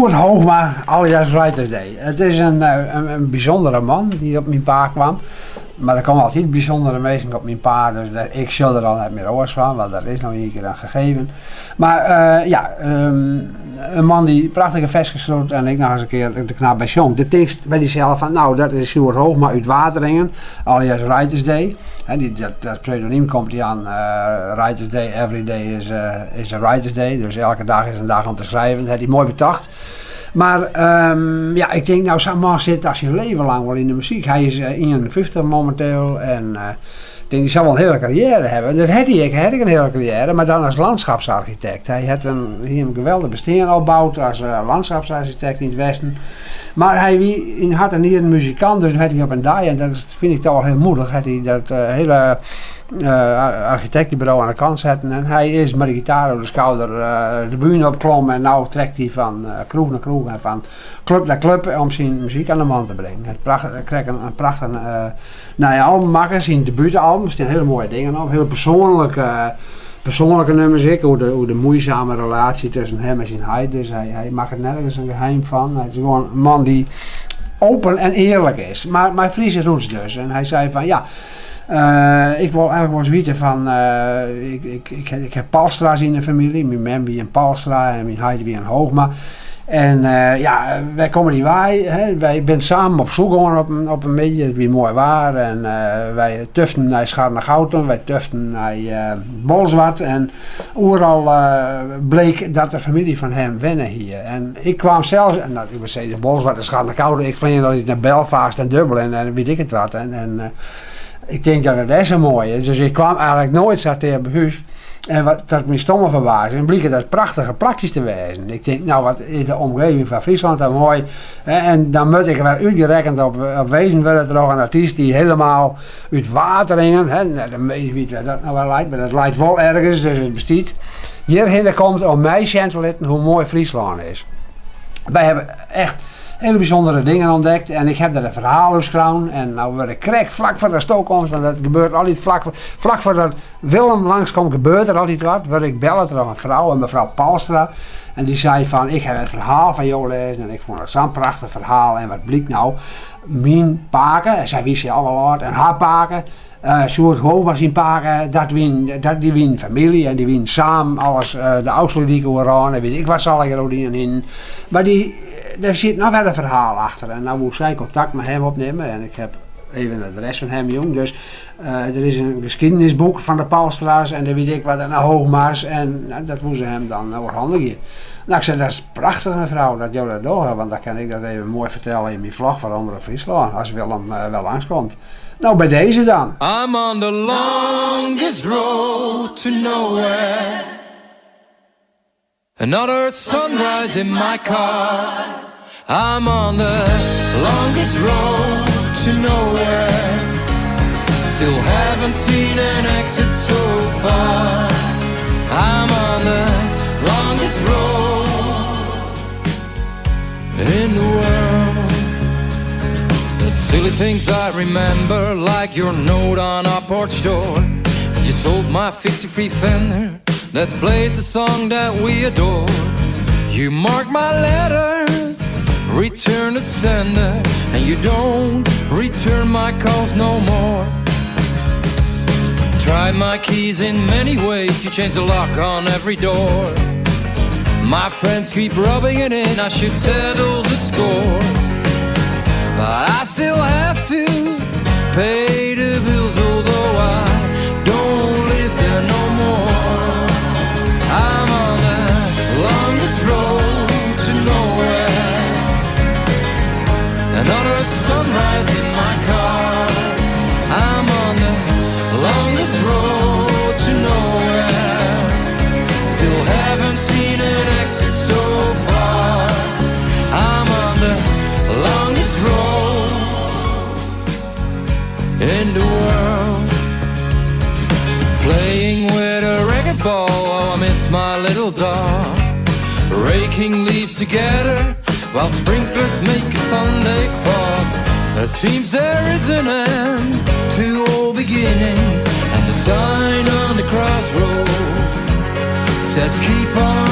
Sjoerd Hoogma, alias Writers Day. Het is een bijzondere man die op mijn pa kwam. Maar er komen altijd bijzondere mensen op mijn pa, dus ik zal er al net meer oors van, want dat is nog een keer een gegeven. Maar een man die prachtige vers gesloten en ik nog eens een keer de knap bij zong. De tekst bij diezelf van, nou dat is Sjoerd Hoogma uit Wateringen, alias Writers Day. Dat pseudoniem komt hij aan, Writers Day, every day is a Writers Day, dus elke dag is een dag om te schrijven, dat heeft hij mooi bedacht. Maar ik denk, nou zo'n man zit als je leven lang wel in de muziek. Hij is 51 momenteel en ik denk, die zal wel een hele carrière hebben. Dat had hij een hele carrière, maar dan als landschapsarchitect. Hij had een geweldig bestaan opgebouwd als landschapsarchitect in het Westen. Maar hij had een hier een muzikant, dus had hij op een dag, en dat vind ik toch wel heel moedig, had hij dat hele architectenbureau aan de kant zetten. En hij is met de gitaar op de schouder de bühne opklommen en nou trekt hij van kroeg naar kroeg en van club naar club om zijn muziek aan de man te brengen. Hij kreeg een prachtig album maken, zijn debuutalbum, er staan hele mooie dingen op, heel persoonlijke nummers, hoe de moeizame relatie tussen hem en zijn heid. Dus hij maakt er nergens een geheim van. Hij is gewoon een man die open en eerlijk is. Maar Friese roots dus. En hij zei van ja, ik wil eigenlijk wel eens weten van, ik heb Palstra's in de familie. Mijn man wie een Palstra en mijn heid wie een Hoogma. En wij komen die wij zijn samen op zoek gewoon op een beetje, het wie mooi waar. En wij tuften naar Scharnegouten, wij tuften naar Bolsward. En overal bleek dat de familie van hem wennen hier. En ik kwam zelfs, en ik was steeds Bolsward en Scharnegouten, ik vlieg dat naar Belfast en Dublin en weet ik het wat. En ik denk dat het is zo mooi is. Dus ik kwam eigenlijk nooit zo tegen bij huis. En wat dat me stomme verbazing, bleek dat prachtige plakjes te wezen. Ik denk, nou wat is de omgeving van Friesland dan mooi. En dan moet ik er wel uitgerekend op wezen, werd er nog een artiest die helemaal uit Wateringen, de meest weet dat nou wel lijkt, maar dat lijkt wel ergens, dus het bestaat. Hierheen komt om mij te laten hoe mooi Friesland is. Wij hebben echt hele bijzondere dingen ontdekt en ik heb daar een verhaal uitgeschreven en nou word ik krek vlak voor de stookkomst, want dat gebeurt altijd vlak voordat Willem langskomt gebeurt er altijd wat, word ik bellen door een vrouw, een mevrouw Palstra, en die zei van ik heb het verhaal van jou lezen en ik vond het zo'n prachtig verhaal en wat blijkt nou, mijn paken, en zij wist je al wel uit, en haar paken, Sjoerd Hoogma zijn paken, die wien familie en die wien samen alles, de Ausludieke ooraan en weet ik wat zal ik er in, maar er zit nog wel een verhaal achter en nou moet zij contact met hem opnemen en ik heb even het adres van hem jong, dus er is een geschiedenisboek van de Palstra's en dan weet ik wat en Hoogma's en dat moesten ze hem dan overhandigen. Nou ik zei dat is prachtig mevrouw dat jou dat doet, want dan kan ik dat even mooi vertellen in mijn vlog van Omroep Friesland als Willem wel langskomt. Nou bij deze dan. I'm on the longest road to nowhere. Another sunrise in my car. I'm on the longest road to nowhere. Still haven't seen an exit so far. I'm on the longest road in the world. The silly things I remember, like your note on our porch door. You sold my 53 Fender that played the song that we adore. You marked my letters, return to sender, and you don't return my calls no more. Tried my keys in many ways, you changed the lock on every door. My friends keep rubbing it in, I should settle the score. But I still have to pay the bills, although I don't live there no more. I'm on the longest road to nowhere. Another sunrise in my car. I'm on the longest road to nowhere. Still haven't seen an exit so far. I'm on the longest road in the world. Playing with a record ball, oh I miss my little dog. Raking leaves together while sprinklers make a Sunday fog. It seems there is an end to all beginnings, and the sign on the crossroad says keep on